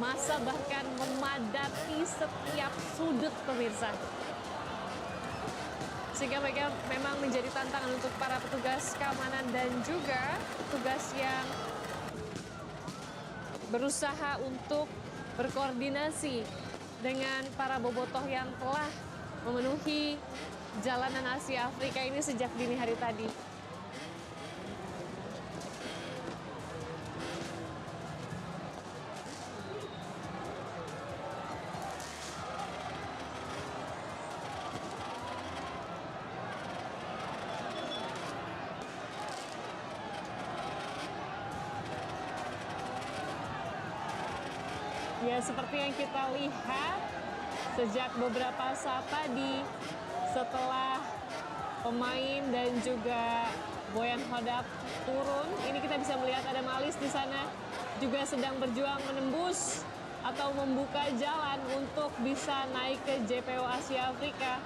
Massa bahkan memadati setiap sudut pemirsa. Sehingga mereka memang menjadi tantangan untuk para petugas keamanan dan juga petugas yang berusaha untuk berkoordinasi dengan para bobotoh yang telah memenuhi jalanan Asia Afrika ini sejak dini hari tadi. Ya, seperti yang kita lihat sejak beberapa saat tadi, setelah pemain dan juga Boyan Hodak turun, ini kita bisa melihat ada Malis di sana juga sedang berjuang menembus atau membuka jalan untuk bisa naik ke JPO Asia Afrika.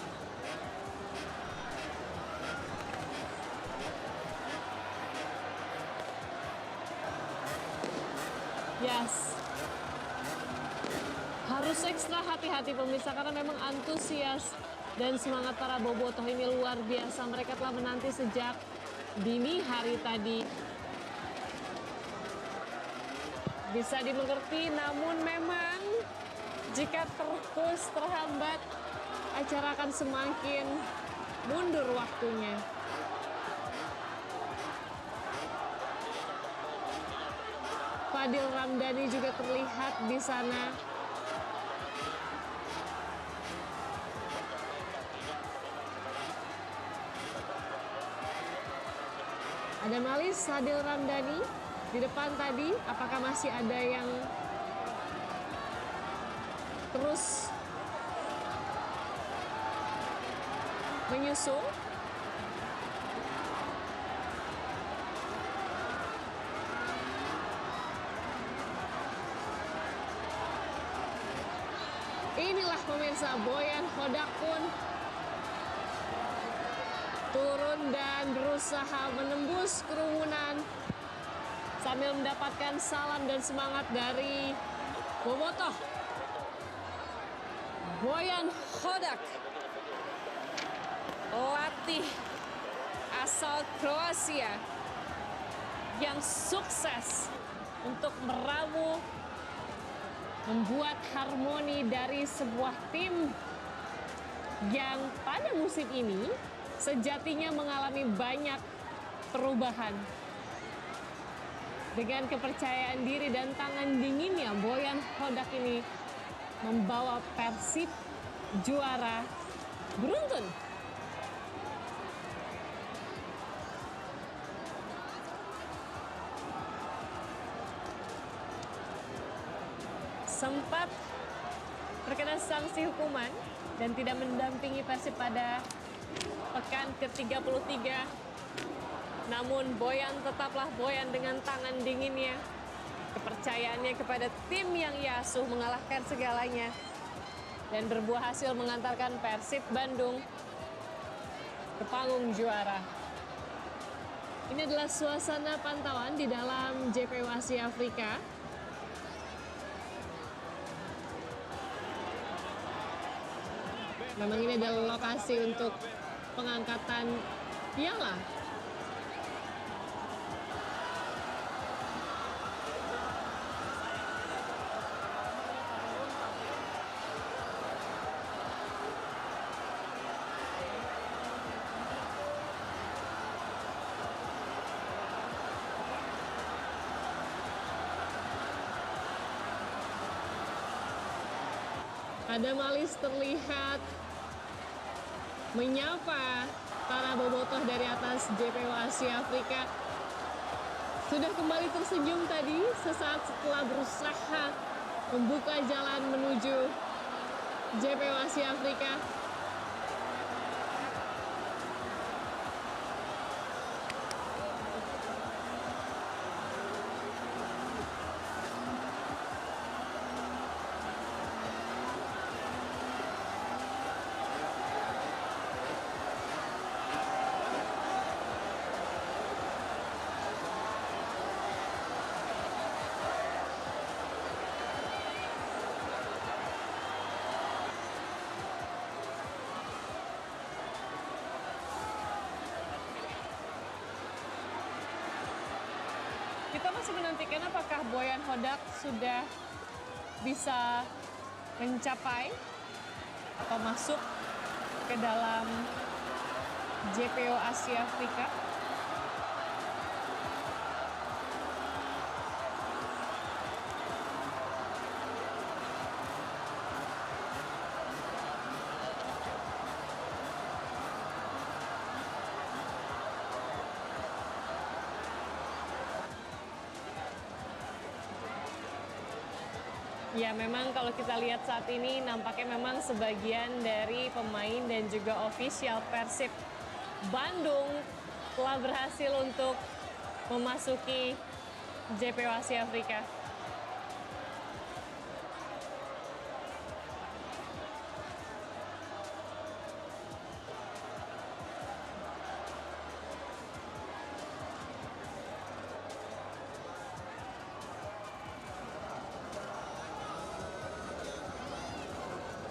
Yes. Harus ekstra hati-hati pemirsa karena memang antusias dan semangat para bobotoh ini luar biasa. Mereka telah menanti sejak dini hari tadi. Bisa dimengerti, namun memang jika terus terhambat, acara akan semakin mundur waktunya. Fadil Ramdhani juga terlihat di sana. Ada Malis, Fadil Ramdhani di depan tadi. Apakah masih ada yang terus menyusul? Inilah pemirsa, Boyan Hodak pun turun dan berusaha menembus kerumunan sambil mendapatkan salam dan semangat dari bobotoh. Boyan Hodak, pelatih asal Kroasia yang sukses untuk meramu membuat harmoni dari sebuah tim yang pada musim ini sejatinya mengalami banyak perubahan. Dengan kepercayaan diri dan tangan dinginnya, Boyan Hodak ini membawa Persib juara beruntun. Sempat terkena sanksi hukuman dan tidak mendampingi Persib pada pekan ke-33. Namun Boyan tetaplah Boyan dengan tangan dinginnya. Kepercayaannya kepada tim yang ia asuh mengalahkan segalanya. Dan berbuah hasil mengantarkan Persib Bandung ke panggung juara. Ini adalah suasana pantauan di dalam JPO Asia Afrika. Memang ini adalah lokasi untuk pengangkatan piala. Ada Malis terlihat menyapa para bobotoh dari atas JPO Asia Afrika. Sudah kembali tersenyum tadi sesaat setelah berusaha membuka jalan menuju JPO Asia Afrika. Kita masih menantikan apakah Boyan Hodak sudah bisa mencapai atau masuk ke dalam JPO Asia Afrika. Ya, memang kalau kita lihat saat ini nampaknya memang sebagian dari pemain dan juga ofisial Persib Bandung telah berhasil untuk memasuki JPO Asia Afrika.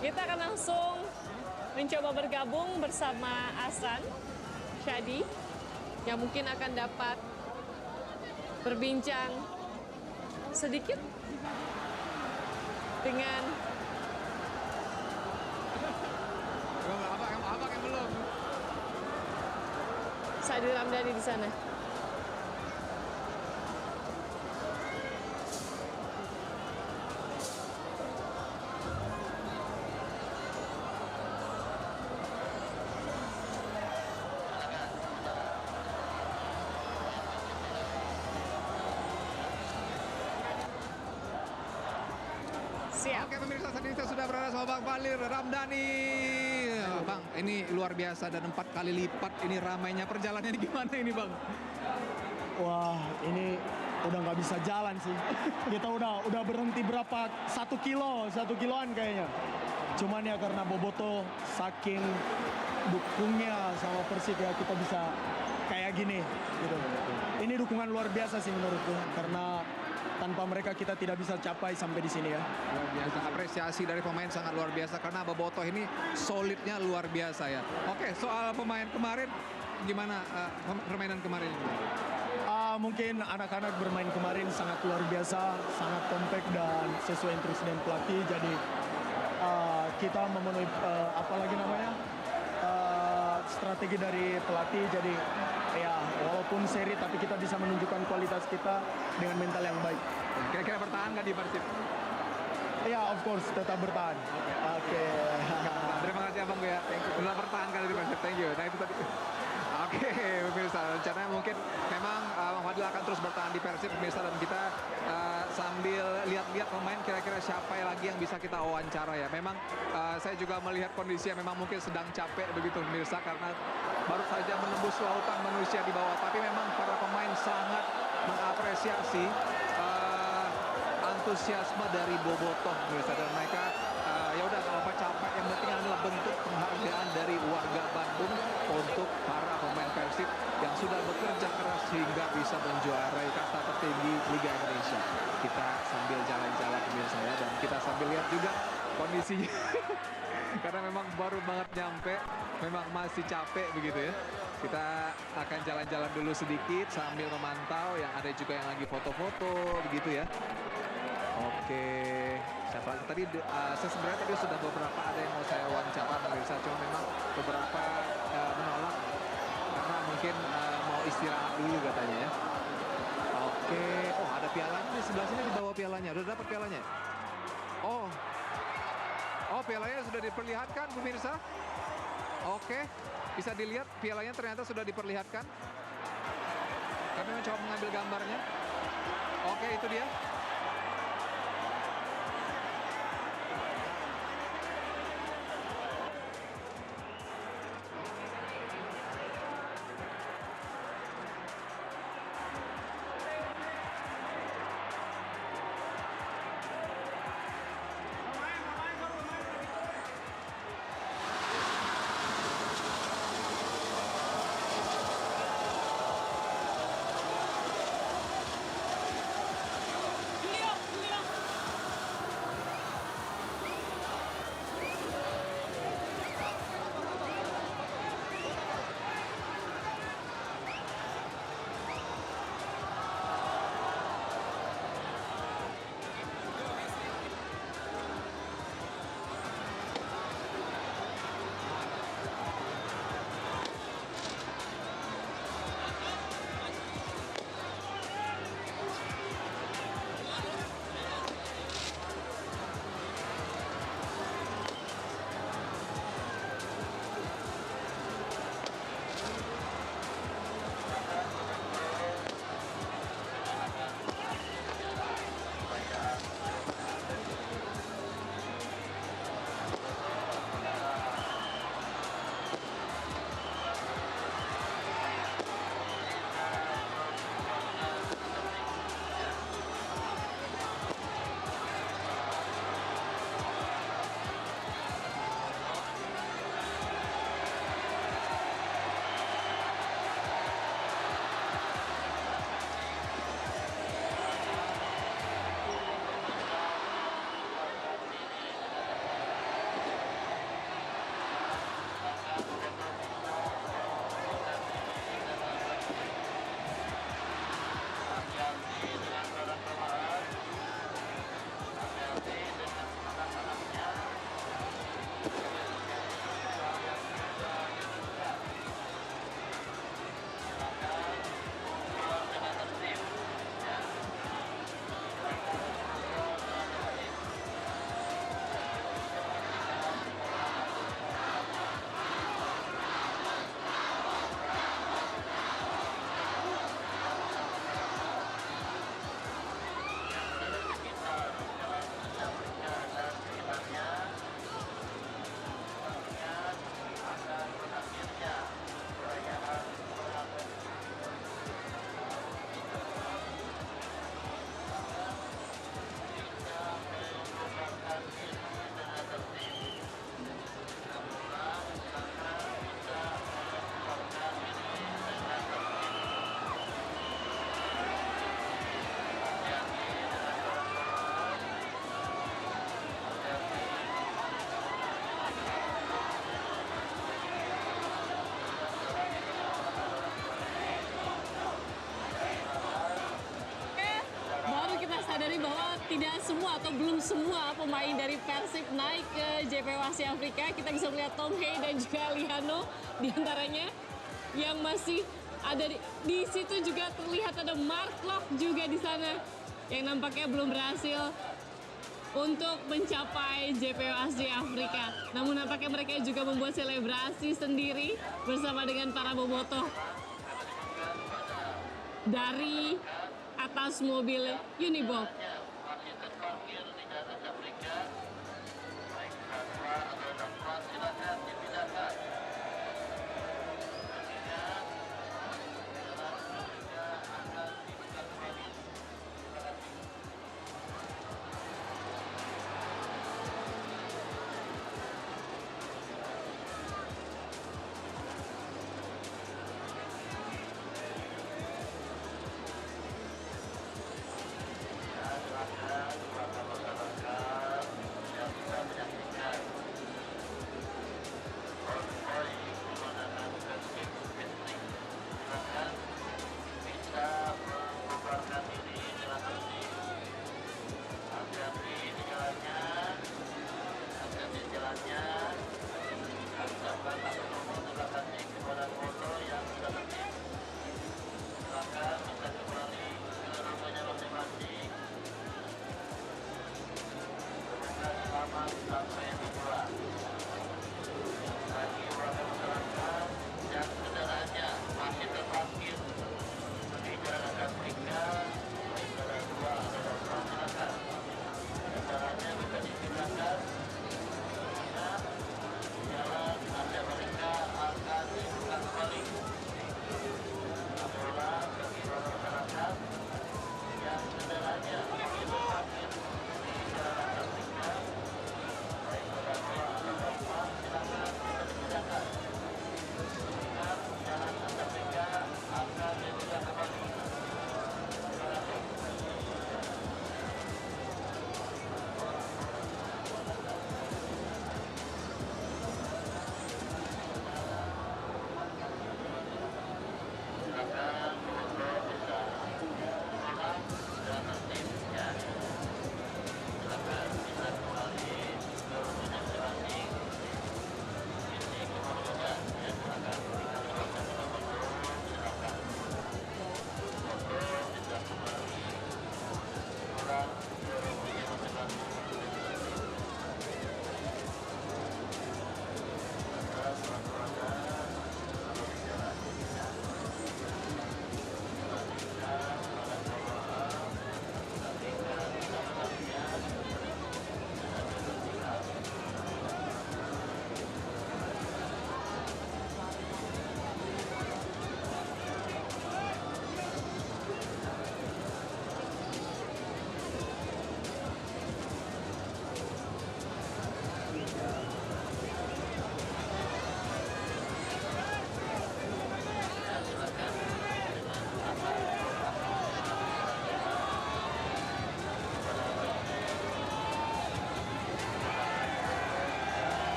Kita akan langsung mencoba bergabung bersama Ahsan Syadi yang mungkin akan dapat berbincang sedikit dengan Abang yang belum. Sadil Ramdhani di sana. Siap. Oke pemirsa, saat ini saya sudah berada sama Bang Fadli Ramdhani. Bang, ini luar biasa dan 4 kali lipat ini ramainya. Perjalanannya gimana ini Bang? Wah, ini udah nggak bisa jalan sih. Kita udah berhenti berapa? 1 kiloan kayaknya. Cuman ya karena Boboto saking dukungnya sama Persib ya kita bisa kayak gini gitu. Ini dukungan luar biasa sih menurutku karena tanpa mereka kita tidak bisa capai sampai di sini ya. Luar biasa, apresiasi dari pemain sangat luar biasa karena Bobotoh ini solidnya luar biasa ya. Oke, soal pemain kemarin gimana permainan kemarin ini? Mungkin anak-anak bermain kemarin sangat luar biasa, sangat kompak dan sesuai instruksi dan pelatih. Jadi kita memenuhi strategi dari pelatih. Jadi ya walaupun seri tapi kita bisa menunjukkan kualitas kita dengan mental yang baik. Kira-kira bertahan nggak di Persib? Ya, of course tetap bertahan. Oke. Terima kasih Abang ya. Tetap bertahan kali di Persib. Thank you. Nah itu tadi. Oke, pemirsa, rencananya mungkin memang Bang Fadil akan terus bertahan di Persib, pemirsa, dan kita sambil lihat-lihat pemain kira-kira siapa lagi yang bisa kita wawancara ya. Memang saya juga melihat kondisinya memang mungkin sedang capek begitu pemirsa karena baru saja menembus lautan manusia di bawah. Tapi memang para pemain sangat mengapresiasi antusiasme dari Bobotoh pemirsa, dan mereka ya udah nggak apa capek, yang penting adalah bentuk penghargaan dari warga Bandung untuk para pemain Persib yang sudah bekerja keras hingga bisa menjuarai kasta tertinggi Liga Indonesia. Kita sambil jalan-jalan pemirsa ya, dan kita sambil lihat juga kondisinya karena memang baru banget nyampe, memang masih capek begitu ya. Kita akan jalan-jalan dulu sedikit sambil memantau, yang ada juga yang lagi foto-foto begitu ya. Oke, siapa tadi saya sebenarnya tadi sudah beberapa ada yang mau saya wawancara pemirsa, cuma memang beberapa menolak karena mungkin mau istirahat dulu katanya ya. Oke, oh ada pialanya di sebelah sini, dibawa pialanya. Udah dapat pialanya? Oh pialanya sudah diperlihatkan pemirsa. Oke, bisa dilihat pialanya ternyata sudah diperlihatkan. Kami mencoba mengambil gambarnya. Oke, itu dia. tidak semua atau belum semua pemain dari Persib naik ke JPW Asia Afrika. Kita bisa melihat Tom Hey dan juga Liano diantaranya yang masih ada di situ. Juga terlihat ada Mark Lok juga di sana yang nampaknya belum berhasil untuk mencapai JPW Asia Afrika. Namun nampaknya mereka juga membuat selebrasi sendiri bersama dengan para bobotoh dari atas mobil Unibop.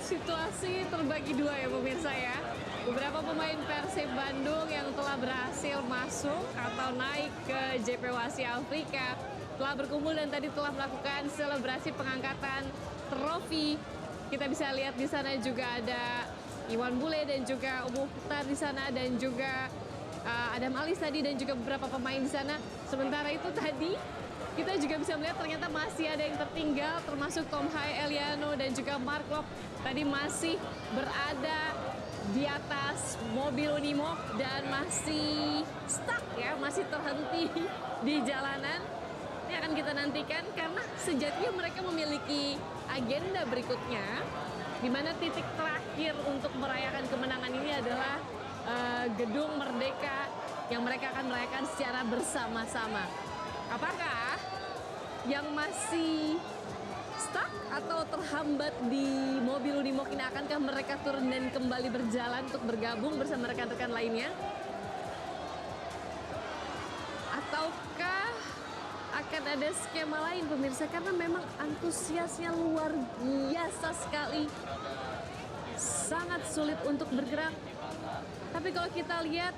Situasi terbagi dua ya pemirsa ya. Beberapa pemain Persib Bandung yang telah berhasil masuk atau naik ke JPW Asia Afrika telah berkumpul dan tadi telah melakukan selebrasi pengangkatan trofi. Kita bisa lihat di sana juga ada Iwan Bule dan juga Umuh Mukhtar di sana dan juga Adam Alis tadi dan juga beberapa pemain di sana. Sementara itu tadi kita juga bisa melihat ternyata masih ada yang tertinggal termasuk Tom Hai, Eliano dan juga Mark Lok tadi masih berada di atas mobil Unimog dan masih stuck ya, masih terhenti di jalanan. Ini akan kita nantikan karena sejatinya mereka memiliki agenda berikutnya di mana titik terakhir untuk merayakan kemenangan ini adalah Gedung Merdeka yang mereka akan merayakan secara bersama-sama. Apakah yang masih stuck atau terhambat di mobil Unimog ini akankah mereka turun dan kembali berjalan untuk bergabung bersama rekan-rekan lainnya? Ataukah akan ada skema lain pemirsa? Karena memang antusiasnya luar biasa sekali sangat sulit untuk bergerak. Tapi kalau kita lihat,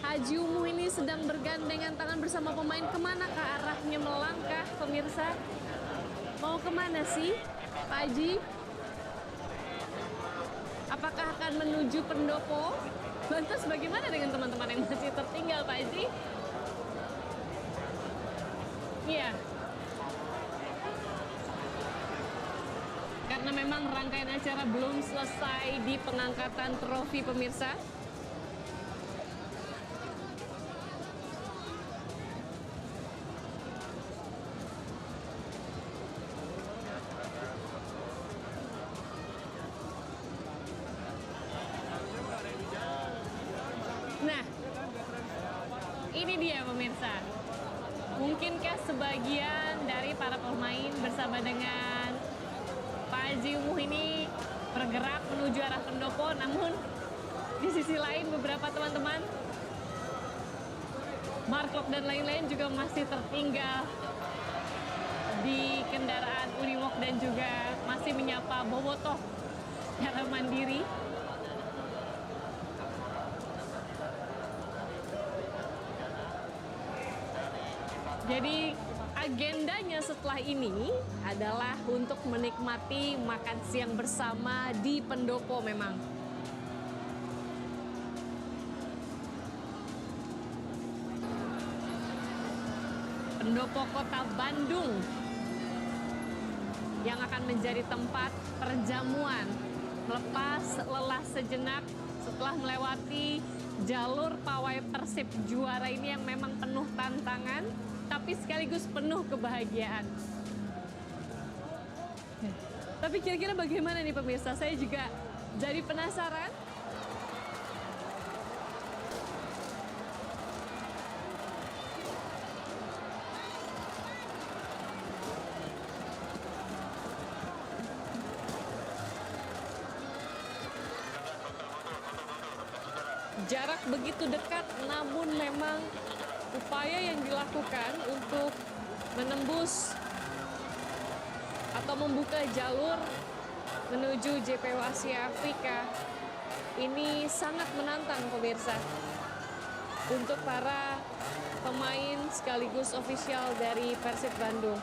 Haji Umuh ini sedang bergandengan tangan bersama pemain. Kemana ke arahnya melangkah, pemirsa? Mau kemana sih, Pak Haji? Apakah akan menuju pendopo? Lantas bagaimana dengan teman-teman yang masih tertinggal, Pak Haji? Iya. Karena memang rangkaian acara belum selesai di pengangkatan trofi, pemirsa. Nah, ini dia pemirsa. Mungkinkah sebagian dari para pemain bersama dengan Pak Haji Umuh ini bergerak menuju arah pendopo, namun di sisi lain beberapa teman-teman, Mark Klok dan lain-lain juga masih tertinggal di kendaraan Uniwalk dan juga masih menyapa bobotoh secara mandiri. Jadi agendanya setelah ini adalah untuk menikmati makan siang bersama di pendopo memang. Pendopo Kota Bandung yang akan menjadi tempat perjamuan melepas lelah sejenak setelah melewati jalur pawai Persib juara ini yang memang penuh tantangan, tapi sekaligus penuh kebahagiaan. Tapi kira-kira bagaimana nih pemirsa? Saya juga jadi penasaran. Jarak begitu dekat, namun memang upaya yang dilakukan untuk menembus atau membuka jalur menuju JPO Asia Afrika ini sangat menantang pemirsa untuk para pemain sekaligus ofisial dari Persib Bandung.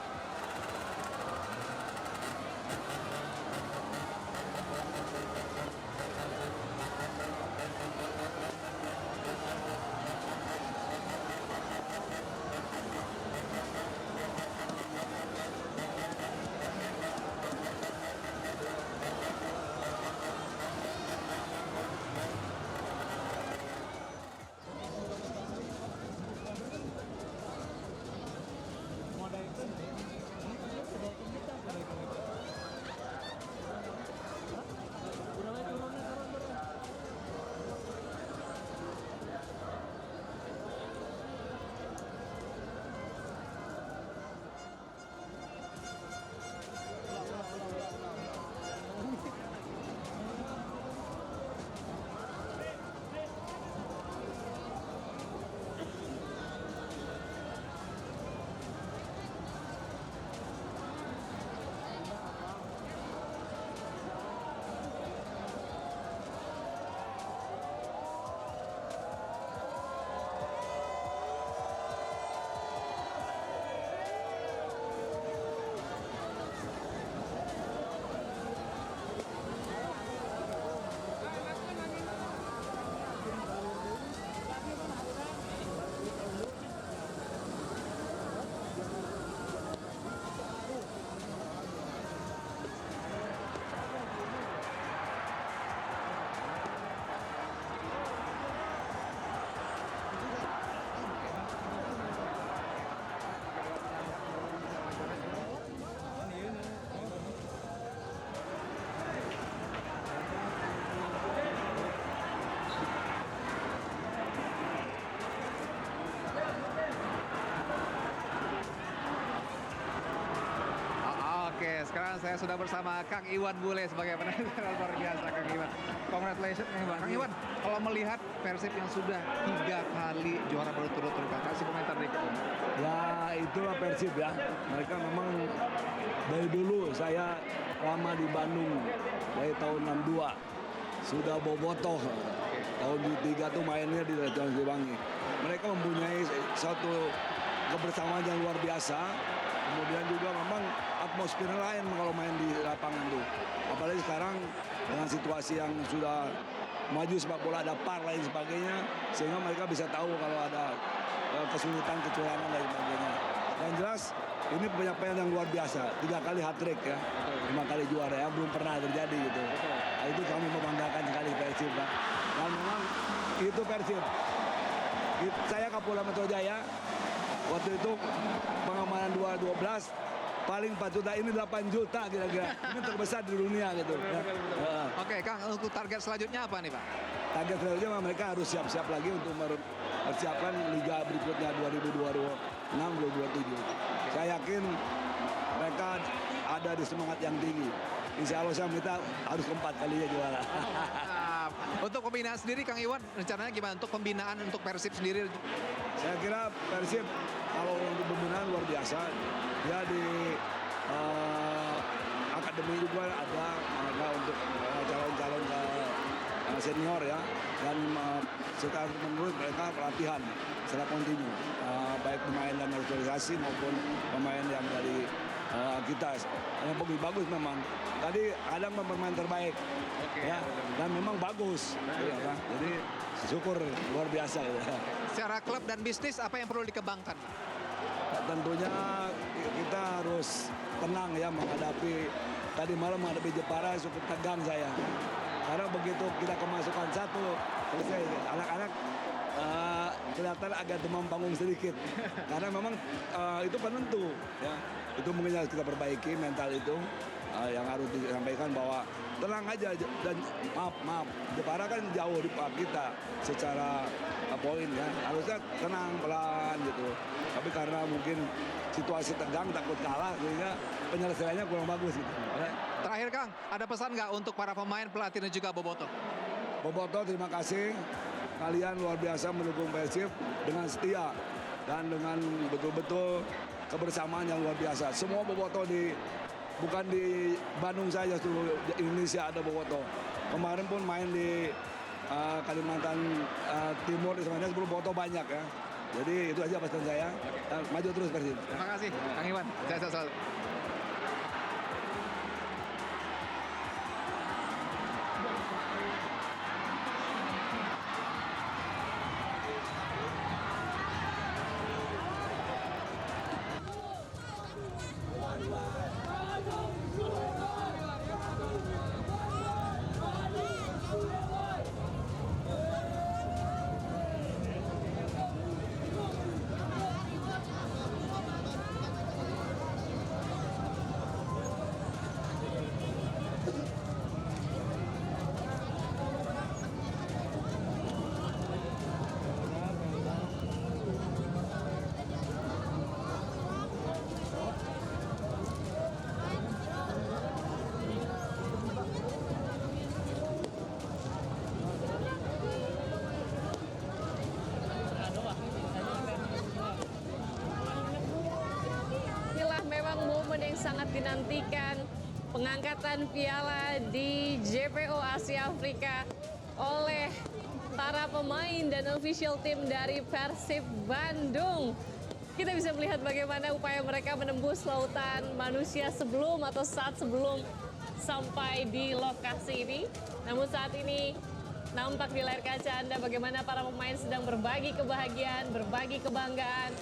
Oke, sekarang saya sudah bersama Kang Iwan Bule sebagai penasehat luar biasa, Kang Iwan. Congratulations nih Bang. Kang Iwan, kalau melihat Persib yang sudah 3 kali juara berturut-turut, kasih komentar dikit. Ya itulah Persib ya. Mereka memang dari dulu saya lama di Bandung dari tahun 62. sudah bobotoh. Tahun 3 tuh mainnya di Raja Siliwangi. Mereka mempunyai satu kebersamaan yang luar biasa. Kemudian juga memang atmosfer lain kalau main di lapangan tuh. Apalagi sekarang dengan situasi yang sudah maju sepak bola, ada PAR lain sebagainya, sehingga mereka bisa tahu kalau ada kesulitan, kecurangan dan sebagainya. Yang jelas ini pencapaian yang luar biasa, 3 kali hat-trick ya, 5 kali juara ya, belum pernah terjadi gitu. Nah, itu kami membanggakan sekali Persib, Pak. Dan memang itu Persib. Saya Kapolda Metro Jaya, waktu itu pengamanan 12 paling 4 juta, ini 8 juta kira-kira. Ini terbesar di dunia gitu. Oke, Kang, untuk target selanjutnya apa nih, Pak? Target selanjutnya mereka harus siap-siap lagi untuk mempersiapkan liga berikutnya 2026-2027. Saya yakin mereka ada di semangat yang tinggi. Insya Allah saya minta harus keempat kalinya juara. Untuk pembinaan sendiri, Kang Iwan, rencananya gimana untuk pembinaan untuk Persib sendiri? Saya kira Persib kalau untuk pembinaan luar biasa. Ya di akademi juga ada untuk calon-calon senior ya. Dan setelah menurut mereka pelatihan secara kontinu. Baik pemain dan naturalisasi maupun pemain yang dari kita. Yang bagus memang. Tadi ada pemain terbaik. Ya, dan memang bagus. Ya, kan? Jadi syukur luar biasa. Ya. Secara klub dan bisnis, apa yang perlu dikembangkan? Tentunya kita harus tenang ya menghadapi, tadi malam menghadapi Jepara cukup tegang saya. Karena begitu kita kemasukan 1, selesai. Anak-anak kelihatan agak demam panggung sedikit. Karena memang itu penentu. Ya. Itu mungkin harus kita perbaiki mental itu. Yang harus disampaikan bahwa tenang aja dan maaf Jepara kan jauh di kita secara poin ya, harusnya tenang pelan gitu, tapi karena mungkin situasi tegang takut kalah sehingga penyelesaiannya kurang bagus gitu. Terakhir, Kang, ada pesan nggak untuk para pemain, pelatih dan juga Bobotoh? Bobotoh, terima kasih, kalian luar biasa mendukung Persib dengan setia dan dengan betul-betul kebersamaan yang luar biasa. Semua Bobotoh bukan di Bandung saja, seluruh Indonesia ada Bobotoh. Kemarin pun main di Kalimantan Timur, di sana sebelum Bobotoh banyak ya. Jadi itu aja pesan saya. Maju terus Persib. Terima kasih, Kang Iwan. Saya selalu. Yang sangat dinantikan, pengangkatan piala di JPO Asia Afrika oleh para pemain dan official team dari Persib Bandung. Kita bisa melihat bagaimana upaya mereka menembus lautan manusia sebelum atau saat sebelum sampai di lokasi ini. Namun saat ini nampak di layar kaca Anda bagaimana para pemain sedang berbagi kebahagiaan, berbagi kebanggaan,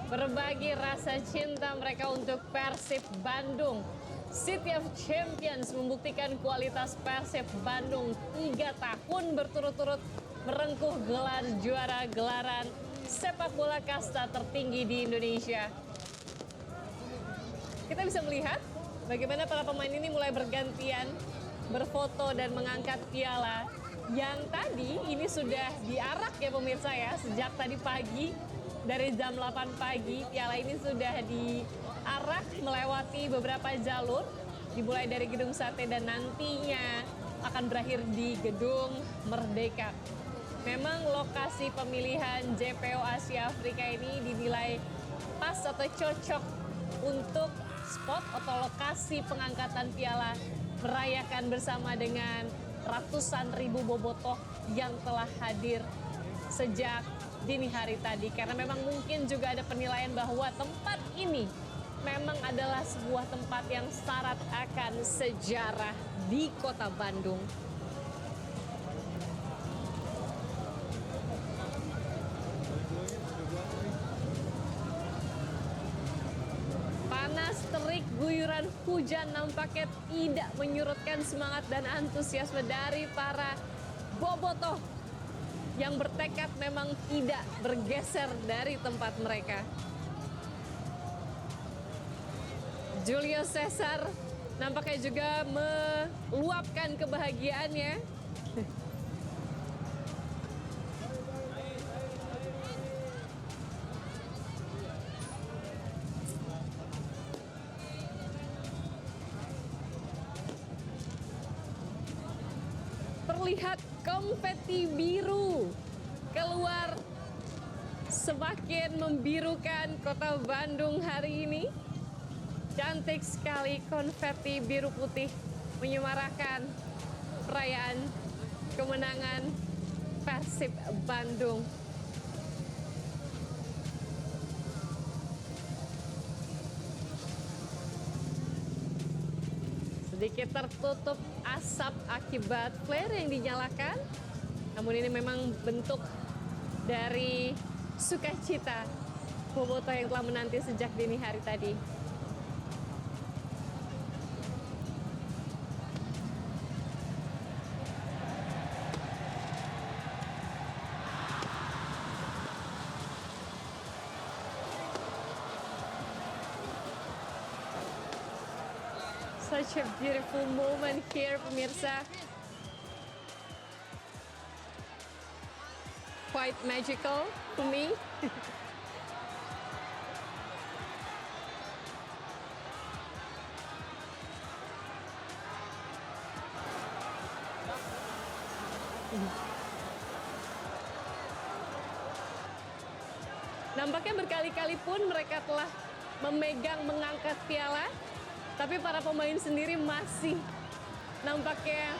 berbagi rasa cinta mereka untuk Persib Bandung. City of Champions membuktikan kualitas Persib Bandung 3 tahun berturut-turut merengkuh gelar juara gelaran sepak bola kasta tertinggi di Indonesia. Kita bisa melihat bagaimana para pemain ini mulai bergantian berfoto dan mengangkat piala yang tadi ini sudah diarak ya pemirsa ya, sejak tadi pagi. Dari jam 8 pagi, piala ini sudah diarak melewati beberapa jalur, dimulai dari Gedung Sate dan nantinya akan berakhir di Gedung Merdeka. Memang lokasi pemilihan JPO Asia Afrika ini dinilai pas atau cocok untuk spot atau lokasi pengangkatan piala, merayakan bersama dengan ratusan ribu bobotoh yang telah hadir sejak dini hari tadi. Karena memang mungkin juga ada penilaian bahwa tempat ini memang adalah sebuah tempat yang syarat akan sejarah di Kota Bandung. Panas terik guyuran hujan nampaknya tidak menyurutkan semangat dan antusiasme dari para bobotoh yang bertekad memang tidak bergeser dari tempat mereka. Julio Cesar nampaknya juga meluapkan kebahagiaannya. Terlihat konfeti biru keluar, semakin membirukan Kota Bandung hari ini. Cantik sekali konfeti biru putih menyemarakan perayaan kemenangan Persib Bandung. Sedikit tertutup asap akibat flare yang dinyalakan. Namun ini memang bentuk dari sukacita bobotoh yang telah menanti sejak dini hari tadi. Such a beautiful moment here, pemirsa. Quite magical to me. Nampaknya berkali-kali pun mereka telah memegang, mengangkat piala. Tapi para pemain sendiri masih nampaknya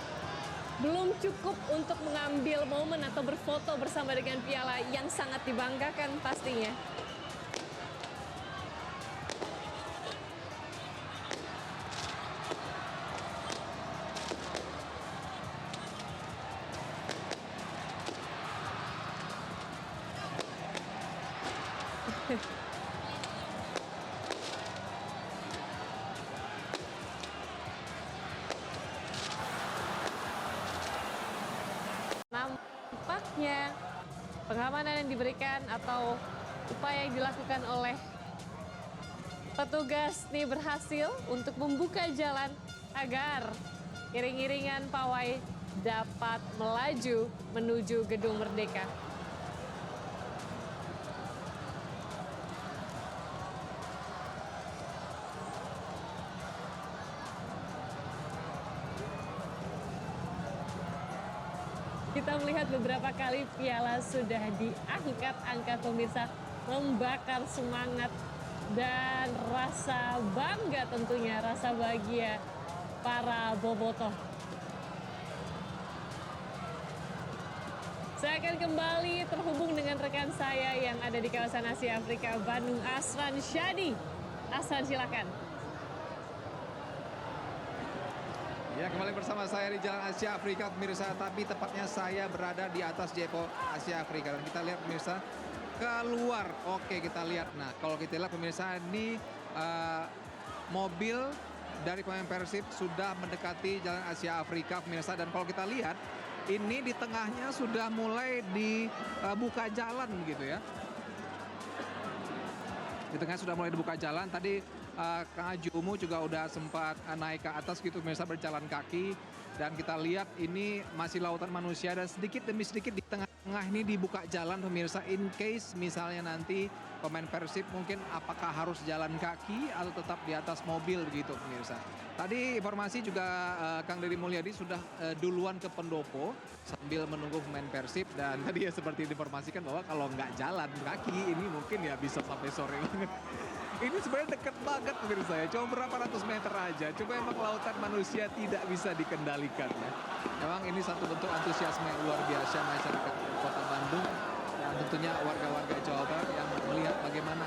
belum cukup untuk mengambil momen atau berfoto bersama dengan piala yang sangat dibanggakan pastinya. Nampaknya pengamanan yang diberikan atau upaya yang dilakukan oleh petugas ini berhasil untuk membuka jalan agar iring-iringan pawai dapat melaju menuju Gedung Merdeka. Kita melihat beberapa kali piala sudah diangkat-angkat, pemirsa, membakar semangat dan rasa bangga tentunya, rasa bahagia para bobotoh. Saya akan kembali terhubung dengan rekan saya yang ada di kawasan Asia Afrika Bandung, Asran Syadi. Asran, silakan. Ya, kembali bersama saya di Jalan Asia Afrika, pemirsa. Tapi tepatnya saya berada di atas depo Asia Afrika. Dan kita lihat, pemirsa, keluar. Oke, kita lihat. Nah, kalau kita lihat, pemirsa, ini mobil dari pemain Persib sudah mendekati Jalan Asia Afrika, pemirsa. Dan kalau kita lihat, ini di tengahnya sudah mulai dibuka jalan, gitu ya. Di tengah sudah mulai dibuka jalan. Tadi Kang Haji Umu juga udah sempat naik ke atas gitu, pemirsa, berjalan kaki. Dan kita lihat ini masih lautan manusia dan sedikit demi sedikit di tengah-tengah ini dibuka jalan, pemirsa. In case misalnya nanti pemain Persib mungkin apakah harus jalan kaki atau tetap di atas mobil begitu, pemirsa. Tadi informasi juga Kang Deddy Mulyadi sudah duluan ke pendopo sambil menunggu pemain Persib. Dan tadi ya seperti diinformasikan bahwa kalau nggak jalan kaki ini mungkin ya bisa sampai sore banget. Ini sebenarnya dekat banget pemirsa ya, cuma berapa ratus meter aja. Coba emang lautan manusia tidak bisa dikendalikan ya. Memang ini satu bentuk antusiasme yang luar biasa masyarakat Kota Bandung dan tentunya warga-warga Jawa Barat yang melihat bagaimana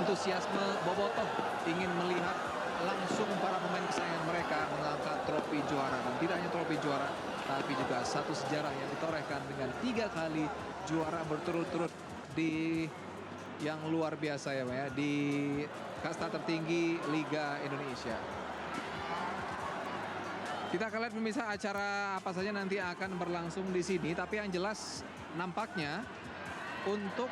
antusiasme bobotoh ingin melihat langsung para pemain kesayangan mereka mengangkat trofi juara. Dan tidak hanya trofi juara, tapi juga satu sejarah yang ditorehkan dengan 3 kali juara berturut-turut di yang luar biasa ya Pak ya, di kasta tertinggi Liga Indonesia. Kita akan lihat pemirsa acara apa saja nanti akan berlangsung di sini, tapi yang jelas nampaknya untuk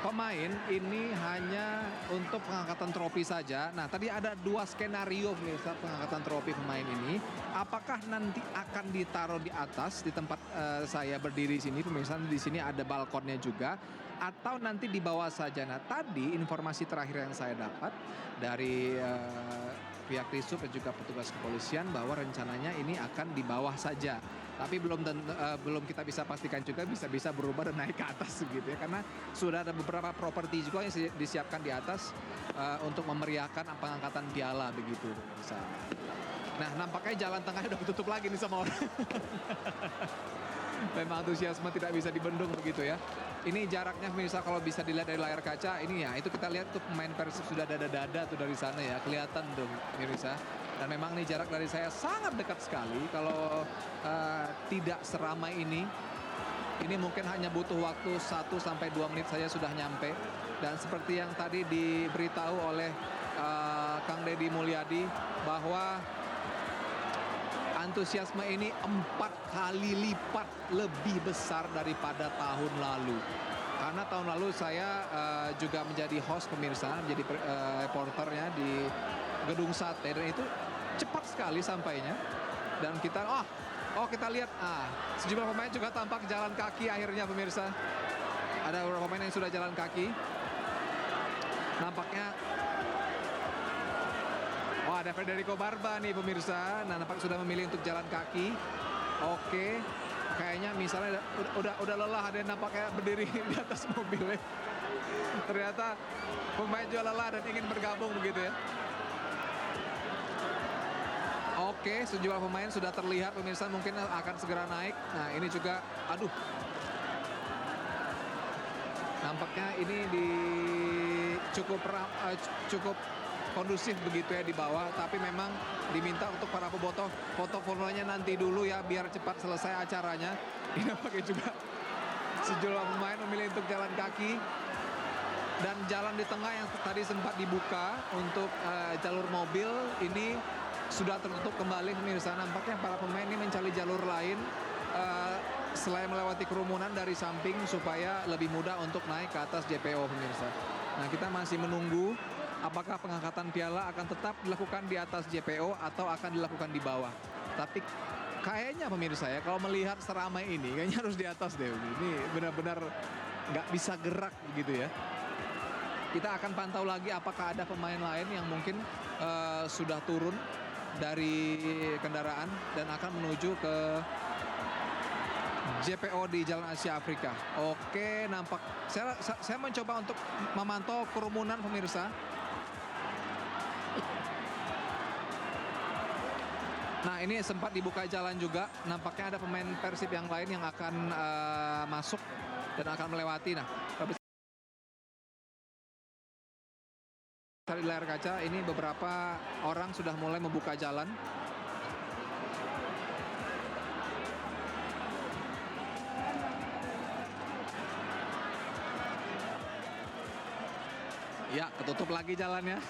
pemain ini hanya untuk pengangkatan trofi saja. Nah, tadi ada 2 skenario pemirsa pengangkatan trofi pemain ini. Apakah nanti akan ditaruh di atas di tempat saya berdiri sini pemirsa, di sini ada balkonnya juga, atau nanti di bawah saja. Nah, tadi informasi terakhir yang saya dapat dari pihak Disub dan juga petugas kepolisian bahwa rencananya ini akan di bawah saja. Tapi belum kita bisa pastikan juga, bisa berubah dan naik ke atas gitu ya. Karena sudah ada beberapa properti juga yang disiapkan di atas untuk memeriahkan pengangkatan piala begitu. Nah, nampaknya jalan tengahnya udah ditutup lagi nih sama orang. Memang antusiasme tidak bisa dibendung begitu ya. Ini jaraknya pemirsa kalau bisa dilihat dari layar kaca ini ya, itu kita lihat tuh pemain Persib sudah dada-dada tuh dari sana ya, kelihatan tuh pemirsa. Dan memang nih jarak dari saya sangat dekat sekali. Kalau tidak seramai ini mungkin hanya butuh waktu 1 sampai 2 menit saja sudah nyampe. Dan seperti yang tadi diberitahu oleh Kang Deddy Mulyadi bahwa antusiasme ini 4 kali lipat lebih besar daripada tahun lalu. Karena tahun lalu saya juga menjadi host pemirsa, menjadi reporternya di Gedung Sate, dan itu cepat sekali sampainya. Dan kita kita lihat sejumlah pemain juga tampak jalan kaki akhirnya pemirsa. Ada beberapa pemain yang sudah jalan kaki. Nampaknya ada Federico Barba nih pemirsa. Nah, nampak sudah memilih untuk jalan kaki. Oke. Kayaknya misalnya udah lelah, ada yang nampaknya berdiri di atas mobilnya. Ternyata pemain juga lelah dan ingin bergabung begitu ya. Oke, sejumlah pemain sudah terlihat pemirsa mungkin akan segera naik. Nah, ini juga nampaknya ini cukup kondusif begitu ya di bawah, tapi memang diminta untuk para pebotoh foto fotonya nanti dulu ya biar cepat selesai acaranya. Ini nampaknya juga sejumlah pemain memilih untuk jalan kaki, dan jalan di tengah yang tadi sempat dibuka untuk jalur mobil ini sudah tertutup kembali pemirsa. Nampaknya para pemain ini mencari jalur lain selain melewati kerumunan dari samping supaya lebih mudah untuk naik ke atas JPO pemirsa. Nah, kita masih menunggu apakah pengangkatan piala akan tetap dilakukan di atas JPO atau akan dilakukan di bawah. Tapi kayaknya pemirsa ya, kalau melihat seramai ini kayaknya harus di atas deh. Ini benar-benar nggak bisa gerak begitu ya. Kita akan pantau lagi apakah ada pemain lain yang mungkin sudah turun dari kendaraan dan akan menuju ke JPO di Jalan Asia Afrika. Oke, nampak saya mencoba untuk memantau kerumunan pemirsa. Nah, ini sempat dibuka jalan juga. Nampaknya ada pemain Persib yang lain yang akan masuk dan akan melewati. Nah, dari layar kaca ini beberapa orang sudah mulai membuka jalan. Ya, ketutup lagi jalannya.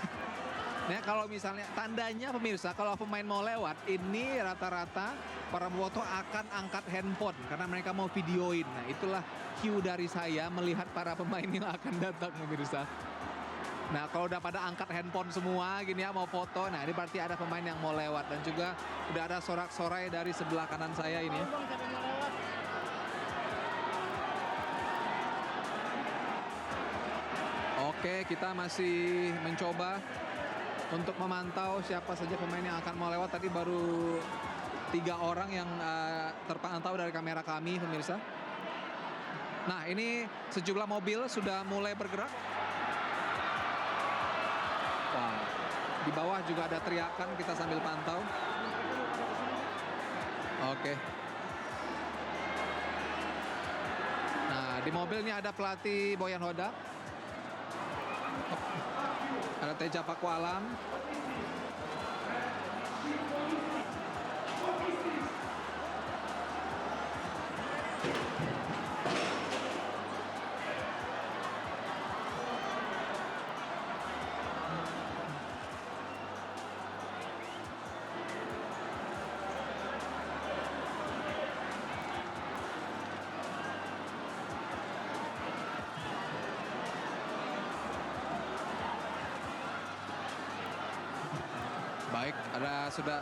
Nah, kalau misalnya tandanya pemirsa, kalau pemain mau lewat, ini rata-rata para bobotoh akan angkat handphone karena mereka mau videoin. Nah, itulah cue dari saya melihat para pemain yang akan datang pemirsa. Nah, kalau udah pada angkat handphone semua gini ya, mau foto, nah ini berarti ada pemain yang mau lewat. Dan juga udah ada sorak-sorai dari sebelah kanan saya ini ya. Oke, kita masih mencoba untuk memantau siapa saja pemain yang akan mau lewat. Tadi baru 3 orang yang terpantau dari kamera kami pemirsa. Nah, ini sejumlah mobil sudah mulai bergerak. Di bawah juga ada teriakan, kita sambil pantau. Oke. Nah, di mobil ini ada pelatih Boyan Hodak. Ada Teja Pakualam. Baik, ada sudah.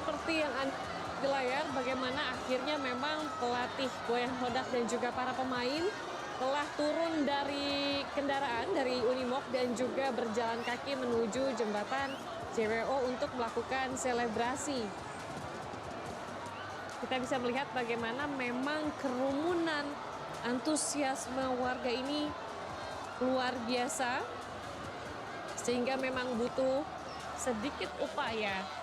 Seperti yang Anda di layar, bagaimana akhirnya memang pelatih Boyan Hodak dan juga para pemain telah turun dari kendaraan dari Unimog dan juga berjalan kaki menuju jembatan JWO untuk melakukan selebrasi. Kita bisa melihat bagaimana memang kerumunan antusiasme warga ini luar biasa, sehingga memang butuh sedikit upaya